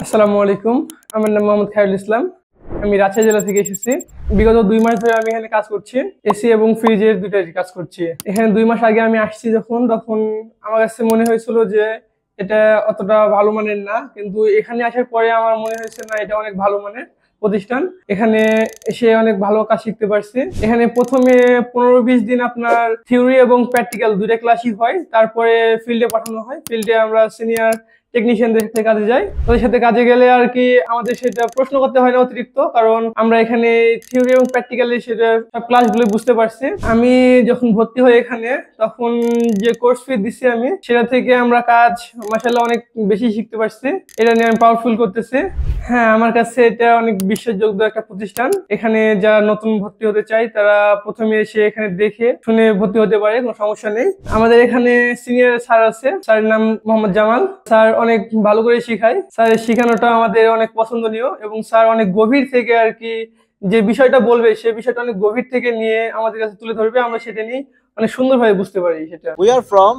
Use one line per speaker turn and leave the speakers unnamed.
আসসালামু আলাইকুম। আমার নাম মোহাম্মদ খায়রুল ইসলাম। আমি রাজশাহী জেলা থেকে এসেছি। বিগত ২ মাস ধরে আমি এখানে কাজ করছি। এসি এবং ফ্রিজের দুইটারই কাজ করছি। এখানে ২ মাস আগে আমি আসছি তখন আমার কাছে মনে হয়েছিল যে এটা অতটা ভালো মানের না। কিন্তু এখানে আসার পরে আমার মনে হয়েছে না, এটা অনেক ভালো মানের প্রতিষ্ঠান। এখানে এসে অনেক ভালো কাজ শিখতে পারছি। এখানে ১ম এ ১৫-২০ দিন আপনার থিওরি এবং প্র্যাকটিক্যাল ২ টা ক্লাসই হয়। তারপরে ফিল্ডে পাঠানো হয়। ফিল্ডে আমরা সিনিয়র টেকনিশিয়ানদের সাথে কাজে যাই। ওদের সাথে কাজে গেলে আর কি আমাদের সেটা প্রশ্ন করতে হয় না অতিরিক্ত, কারণ আমরা এখানে থিওরি এবং প্র্যাকটিক্যালি সেটা সব ক্লাসগুলো বুঝতে পারছি। আমি যখন ভর্তি হই এখানে, তখন যে কোর্স ফি দিচ্ছি আমি, সেটা থেকে আমরা কাজ মাশাআল্লাহ অনেক বেশি শিখতে পারছি। এটা নিয়ে আমি পাওয়ারফুল করতেছি। হ্যাঁ, আমার কাছে এটা অনেক বিশ্বাসযোগ্য একটা প্রতিষ্ঠান। এখানে যারা নতুন ভর্তি হতে চায় তারা প্রথমে এসে এখানে দেখে শুনে ভর্তি হতে পারে, কোনো সমস্যা নেই। আমাদের এখানে সিনিয়র স্যার আছে, স্যারের নাম মোহাম্মদ জামাল। স্যার অনেক ভালো করে শিখায়। স্যারের শিখানোটা আমাদের অনেক পছন্দনীয় এবং স্যার অনেক গভীর থেকে আর কি যে বিষয়টা বলবে, সেই বিষয়টা অনেক গভীর থেকে নিয়ে আমাদের কাছে তুলে ধরবে। আমরা সেটা নিয়ে অনেক সুন্দরভাবে বুঝতে পারি সেটা।
We are from